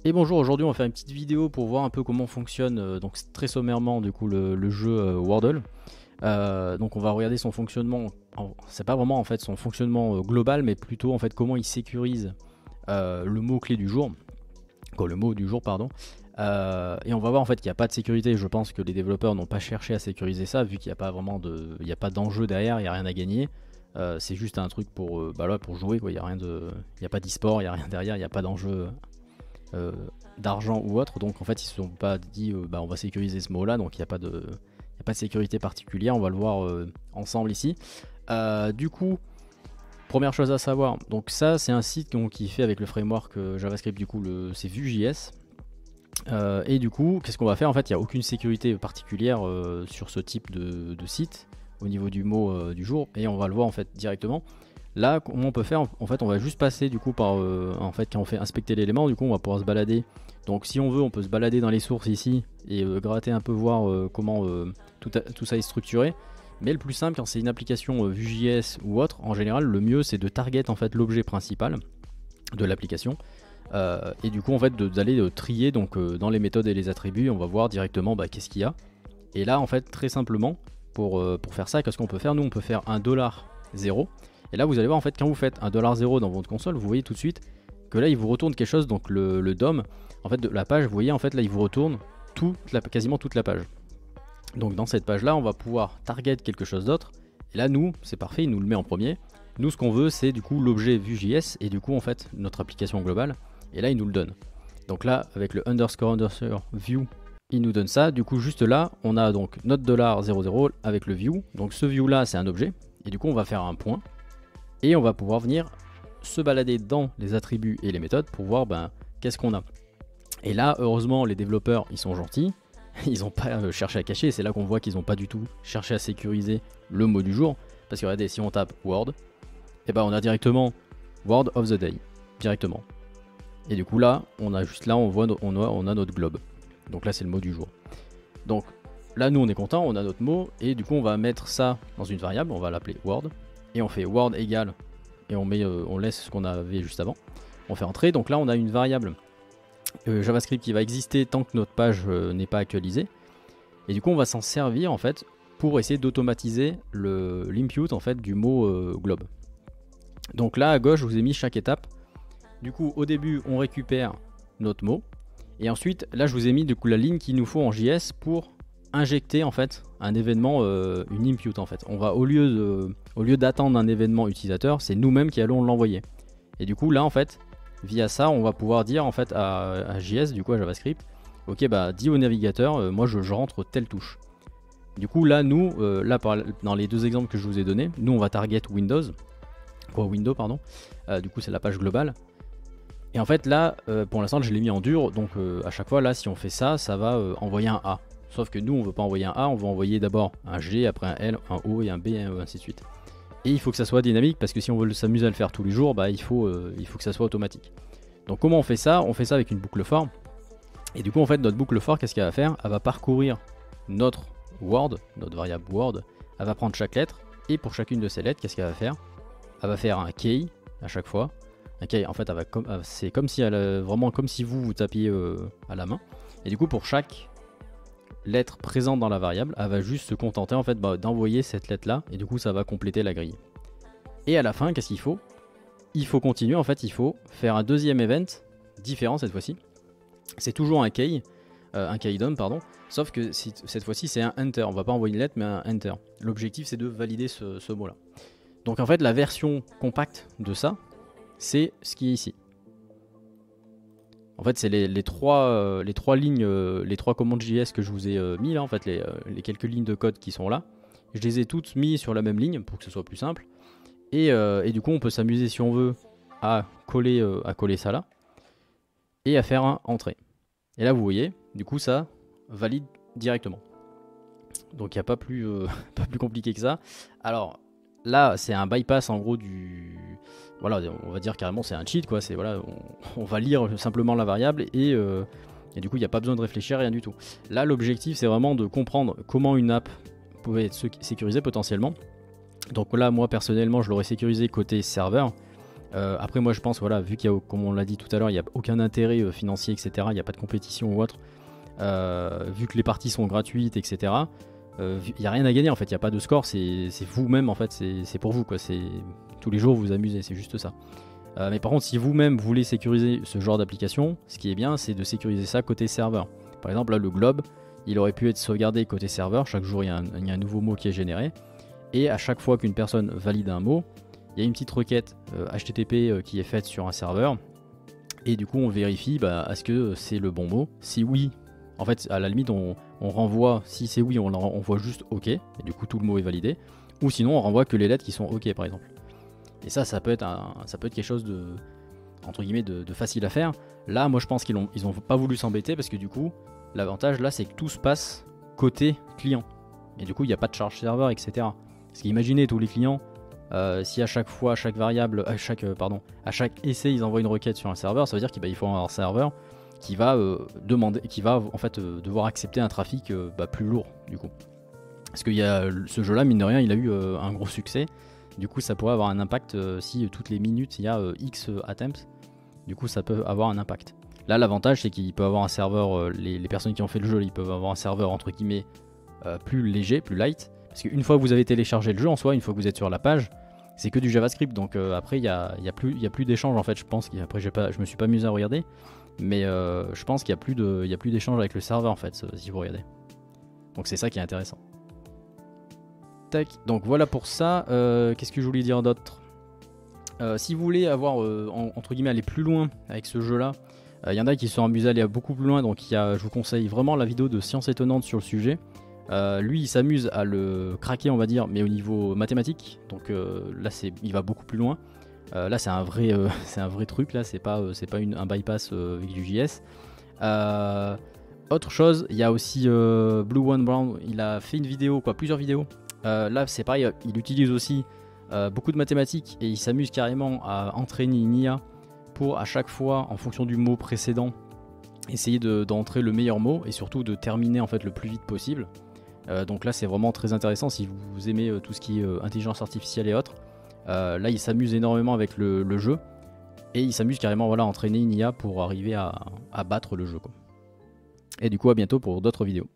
Et bonjour, aujourd'hui on va faire une petite vidéo pour voir un peu comment fonctionne donc très sommairement du coup le jeu Wordle. Donc on va regarder son fonctionnement, c'est pas vraiment en fait son fonctionnement global, mais plutôt en fait comment il sécurise le mot clé du jour, quoi, le mot du jour pardon. Et on va voir en fait qu'il n'y a pas de sécurité. Je pense que les développeurs n'ont pas cherché à sécuriser ça vu qu'il n'y a pas vraiment il n'y a pas d'enjeu derrière, il n'y a rien à gagner. C'est juste un truc pour, là, pour jouer quoi. Il n'y a rien il n'y a pas d'e-sport, il n'y a rien derrière, il n'y a pas d'enjeu euh, d'argent ou autre. Donc en fait ils se sont pas dit on va sécuriser ce mot là, donc il n'y a pas de sécurité particulière. On va le voir ensemble ici. Du coup, première chose à savoir, donc ça c'est un site qui fait avec le framework JavaScript, du coup c'est Vue.js. Et du coup, qu'est-ce qu'on va faire? En fait, il n'y a aucune sécurité particulière sur ce type de site au niveau du mot du jour, et on va le voir en fait directement. Là, comment on peut faire? En fait, on va juste passer du coup par, en fait, quand on fait inspecter l'élément, du coup, on va pouvoir se balader. Donc, si on veut, on peut se balader dans les sources ici et gratter un peu, voir comment tout ça est structuré. Mais le plus simple, quand c'est une application Vue.js ou autre, en général, le mieux c'est de target en fait l'objet principal de l'application. Et du coup, en fait, d'aller trier donc dans les méthodes et les attributs, on va voir directement qu'est-ce qu'il y a. Et là, en fait, très simplement, pour faire ça, qu'est-ce qu'on peut faire? Nous, on peut faire un $0. Et là, vous allez voir, en fait, quand vous faites un $0 dans votre console, vous voyez tout de suite que là, il vous retourne quelque chose. Donc le DOM, en fait, de la page, vous voyez, en fait, là, il vous retourne quasiment toute la page. Donc dans cette page-là, on va pouvoir target quelque chose d'autre. Et là, nous, c'est parfait, il nous le met en premier. Nous, ce qu'on veut, c'est du coup l'objet Vue.js et du coup, en fait, notre application globale. Et là, il nous le donne. Donc là, avec le underscore view, il nous donne ça. Du coup, juste là, on a donc notre $00 avec le view. Donc ce view là, c'est un objet. Et du coup, on va faire un point. Et on va pouvoir venir se balader dans les attributs et les méthodes pour voir qu'est-ce qu'on a. Et là, heureusement, les développeurs, ils sont gentils. Ils n'ont pas cherché à cacher. C'est là qu'on voit qu'ils n'ont pas du tout cherché à sécuriser le mot du jour. Parce que regardez, si on tape Word, et on a directement Word of the Day. Directement. Et du coup là, on a juste là, on a notre globe. Donc là, c'est le mot du jour. Donc là, nous, on est content, on a notre mot. Et du coup, on va mettre ça dans une variable. On va l'appeler Word. Et on fait Word égale. Et on laisse ce qu'on avait juste avant. On fait entrer. Donc là, on a une variable JavaScript qui va exister tant que notre page n'est pas actualisée. Et du coup, on va s'en servir en fait pour essayer d'automatiser l'input en fait du mot globe. Donc là, à gauche, je vous ai mis chaque étape. Du coup, au début, on récupère notre mot. Et ensuite, là, je vous ai mis du coup la ligne qu'il nous faut en JS pour injecter en fait un événement, une input en fait. On va au lieu d'attendre un événement utilisateur, c'est nous-mêmes qui allons l'envoyer. Et du coup, là en fait, via ça, on va pouvoir dire en fait à JS, du coup à JavaScript, ok, dis au navigateur, moi je rentre telle touche. Du coup, là, nous, dans les deux exemples que je vous ai donnés, nous on va target Window, pardon. Du coup, c'est la page globale. Et en fait là, pour l'instant je l'ai mis en dur, donc à chaque fois là si on fait ça, ça va envoyer un A. Sauf que nous on veut pas envoyer un A, on veut envoyer d'abord un G, après un L, un O et un B, et ainsi de suite. Et il faut que ça soit dynamique parce que si on veut s'amuser à le faire tous les jours, il faut que ça soit automatique. Donc comment on fait ça? On fait ça avec une boucle for. Et du coup en fait notre boucle for, qu'est-ce qu'elle va faire? Elle va parcourir notre word, notre variable word, elle va prendre chaque lettre, et pour chacune de ces lettres, qu'est-ce qu'elle va faire? Elle va faire un key à chaque fois. Okay, en fait, c'est comme si vraiment comme si vous tapiez à la main. Et du coup, pour chaque lettre présente dans la variable, elle va juste se contenter en fait d'envoyer cette lettre là, et du coup, ça va compléter la grille. Et à la fin, qu'est-ce qu'il faut? Il faut continuer. En fait, il faut faire un deuxième event différent cette fois-ci. C'est toujours un key DOM, pardon. Sauf que cette fois-ci, c'est un enter. On va pas envoyer une lettre, mais un enter. L'objectif, c'est de valider ce mot-là. Donc en fait, la version compacte de ça, c'est ce qui est ici. En fait, c'est les trois lignes, les trois commandes JS que je vous ai mis là, en fait, les quelques lignes de code qui sont là. Je les ai toutes mis sur la même ligne pour que ce soit plus simple. Et du coup, on peut s'amuser si on veut à coller ça là et à faire un entrée. Et là, vous voyez, du coup, ça valide directement. Donc, il n'y a pas plus, pas plus compliqué que ça. Alors, là, c'est un bypass en gros voilà, on va dire carrément c'est un cheat quoi. C'est voilà, on va lire simplement la variable et du coup il n'y a pas besoin de réfléchir, rien du tout. Là, l'objectif c'est vraiment de comprendre comment une app pouvait être sécurisée potentiellement. Donc là, moi personnellement, je l'aurais sécurisé côté serveur. Après moi je pense, voilà, vu qu'il y a, comme on l'a dit tout à l'heure, il n'y a aucun intérêt financier, etc. Il n'y a pas de compétition ou autre. Vu que les parties sont gratuites, etc. Il n'y a rien à gagner en fait, il n'y a pas de score, c'est vous-même en fait, c'est pour vous quoi. Tous les jours vous vous amusez, c'est juste ça. Mais par contre, si vous-même voulez sécuriser ce genre d'application, ce qui est bien, c'est de sécuriser ça côté serveur. Par exemple, là, le globe, il aurait pu être sauvegardé côté serveur. Chaque jour, il y a un nouveau mot qui est généré. Et à chaque fois qu'une personne valide un mot, il y a une petite requête HTTP qui est faite sur un serveur. Et du coup, on vérifie est-ce que c'est le bon mot. Si oui, en fait, à la limite, on renvoie. Si c'est oui, on voit juste OK. Et du coup, tout le mot est validé. Ou sinon, on renvoie que les lettres qui sont OK, par exemple. Et ça peut être quelque chose de, entre guillemets, de facile à faire. Là, moi je pense qu'ils ont pas voulu s'embêter parce que du coup, l'avantage là, c'est que tout se passe côté client. Et du coup, il n'y a pas de charge serveur, etc. Parce qu'imaginez tous les clients, si à chaque fois, à chaque variable, à chaque essai, ils envoient une requête sur un serveur, ça veut dire qu'il faut un serveur qui va en fait devoir accepter un trafic plus lourd du coup. Parce que ce jeu-là, mine de rien, il a eu un gros succès. Du coup, ça pourrait avoir un impact si toutes les minutes il y a X attempts. Du coup, ça peut avoir un impact. Là, l'avantage, c'est qu'il peut avoir un serveur, les personnes qui ont fait le jeu, ils peuvent avoir un serveur entre guillemets plus léger, plus light. Parce qu'une fois que vous avez téléchargé le jeu en soi, une fois que vous êtes sur la page, c'est que du JavaScript. Donc après, il y a plus d'échanges en fait. Je pense qu'après, je me suis pas amusé à regarder. Mais je pense qu'il y a plus d'échanges avec le serveur en fait, si vous regardez. Donc c'est ça qui est intéressant. Donc voilà pour ça. Qu'est-ce que je voulais dire d'autre? Si vous voulez avoir entre guillemets aller plus loin avec ce jeu là, il y en a qui se sont amusés à aller beaucoup plus loin, donc je vous conseille vraiment la vidéo de Science Étonnante sur le sujet. Lui il s'amuse à le craquer on va dire, mais au niveau mathématique, donc là il va beaucoup plus loin. Là c'est un vrai c'est un vrai truc, là c'est pas un bypass avec du JS. Autre chose, il y a aussi Blue One Brown, il a fait une vidéo, plusieurs vidéos. Là c'est pareil, il utilise aussi beaucoup de mathématiques et il s'amuse carrément à entraîner une IA pour à chaque fois en fonction du mot précédent essayer d'entrer le meilleur mot et surtout de terminer en fait le plus vite possible. Donc là c'est vraiment très intéressant si vous aimez tout ce qui est intelligence artificielle et autres. Là il s'amuse énormément avec le jeu et il s'amuse carrément à entraîner une IA pour arriver à battre le jeu quoi. Et du coup à bientôt pour d'autres vidéos.